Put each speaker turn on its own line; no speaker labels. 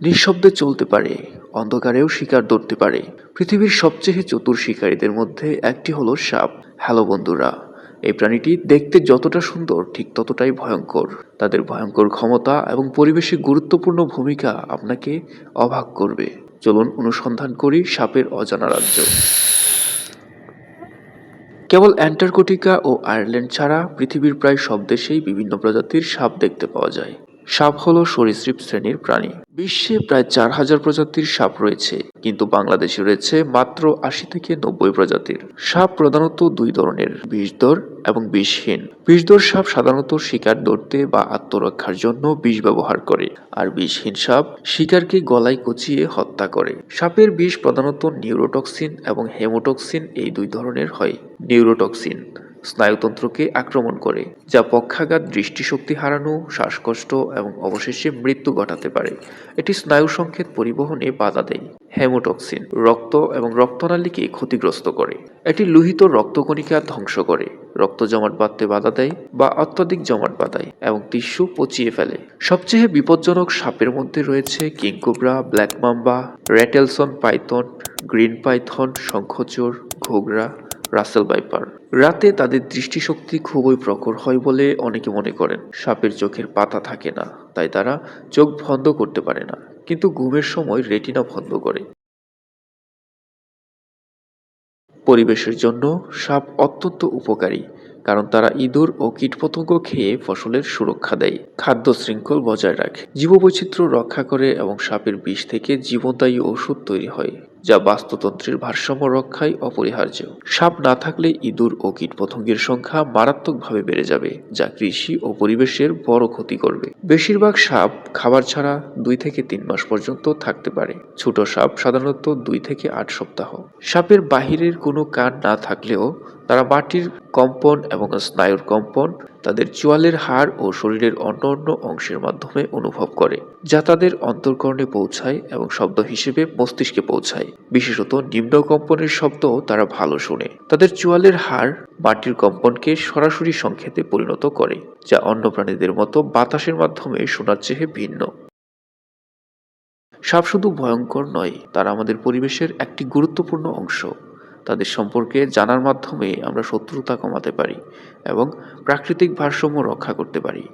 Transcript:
নিঃশব্দে চলতে পারে, অন্ধকারেও শিকার ধরতে পারে। পৃথিবীর সবচেয়ে চতুর শিকারীদের মধ্যে একটি হলো সাপ। হ্যালো বন্ধুরা, এই প্রাণীটি দেখতে যতটা সুন্দর ঠিক ততটাই ভয়ঙ্কর। তাদের ভয়ঙ্কর ক্ষমতা এবং পরিবেশে গুরুত্বপূর্ণ ভূমিকা আপনাকে অবাক করবে। চলুন অনুসন্ধান করি সাপের অজানা রাজ্য। কেবল অ্যান্টার্কটিকা ও আয়ারল্যান্ড ছাড়া পৃথিবীর প্রায় সব দেশেই বিভিন্ন প্রজাতির সাপ দেখতে পাওয়া যায়। সাপ হলো সরীসৃপ শ্রেণীর প্রাণী। বিশ্বে প্রায় 4,000 প্রজাতির সাপ রয়েছে, কিন্তু বাংলাদেশে রয়েছে মাত্র 80 থেকে 90 প্রজাতির। সাপ প্রধানত দুই ধরনের, বিষধর এবং বিষহীন। বিষধর সাপ সাধারণত শিকার ধরতে বা আত্মরক্ষার জন্য বিষ ব্যবহার করে, আর বিষহীন সাপ শিকারকে গলায় কচিয়ে হত্যা করে। সাপের বিষ প্রধানত নিউরোটক্সিন এবং হেমোটক্সিন এই দুই ধরনের হয়। নিউরোটক্সিন স্নায়ুতন্ত্রকে আক্রমণ করে, যা পক্ষাঘাত, দৃষ্টিশক্তি হারানো, শ্বাসকষ্ট এবং অবশেষে মৃত্যু ঘটাতে পারে। এটি স্নায়ু সংকেত পরিবহনে বাধা দেয়। হেমোটক্সিন রক্ত এবং রক্তনালীকে ক্ষতিগ্রস্ত করে। এটি লোহিত রক্তকণিকা ধ্বংস করে, রক্ত জমাট বাঁধতে বাধা দেয় বা অত্যধিক জমাট বাঁধায় এবং টিস্যু পচিয়ে ফেলে। সবচেয়ে বিপজ্জনক সাপের মধ্যে রয়েছে king cobra, black mamba, rattlesnake python, green python, শঙ্খচোর, ঘোগরা, রাসেল ভাইপার। রাতে তাদের দৃষ্টিশক্তি খুবই প্রখর হয় বলে অনেকে মনে করেন। সাপের চোখের পাতা থাকে না, তাই তারা চোখ বন্ধ করতে পারে না, কিন্তু ঘুমের সময় রেটিনা বন্ধ করে। পরিবেশের জন্য সাপ অত্যন্ত উপকারী, কারণ তারা ইঁদুর ও কীটপতঙ্গ খেয়ে ফসলের সুরক্ষা দেয়, খাদ্য শৃঙ্খল বজায় রাখে, জীববৈচিত্র্য রক্ষা করে এবং সাপের বিষ থেকে জীবনদায়ী ওষুধ তৈরি হয়, যা বাস্তুতন্ত্রের ভারসাম্য রক্ষায় অপরিহার্য। সাপ না থাকলে ইঁদুর ও কীটপতঙ্গের সংখ্যা মারাত্মকভাবে বেড়ে যাবে, যা কৃষি ও পরিবেশের বড় ক্ষতি করবে। বেশিরভাগ সাপ খাবার ছাড়া 2 থেকে 3 মাস পর্যন্ত থাকতে পারে। ছোট সাপ সাধারণত 2 থেকে 8 সপ্তাহ। সাপের বাহিরের কোনো কান না থাকলেও তারা মাটির কম্পন এবং স্নায়ুর কম্পন তাদের চোয়ালের হাড় ও শরীরের অন্যান্য অংশের মাধ্যমে অনুভব করে, যা তাদের অন্তঃকরণে পৌঁছায় এবং শব্দ হিসেবে মস্তিষ্কে পৌঁছায়। বিশেষত নিম্ন কম্পনের শব্দ তারা ভালো শোনে। তাদের চোয়ালের হাড় মাটির কম্পনকে সরাসরি সংকেতে পরিণত করে, যা অন্য প্রাণীদের মতো বাতাসের মাধ্যমে শোনার চেয়ে ভিন্ন। সাপ শুধু ভয়ঙ্কর নয়, তারা আমাদের পরিবেশের একটি গুরুত্বপূর্ণ অংশ। তাদের সম্পর্কে জানার মাধ্যমে আমরা শত্রুতা কমাতে পারি এবং প্রাকৃতিক ভারসাম্য রক্ষা করতে পারি।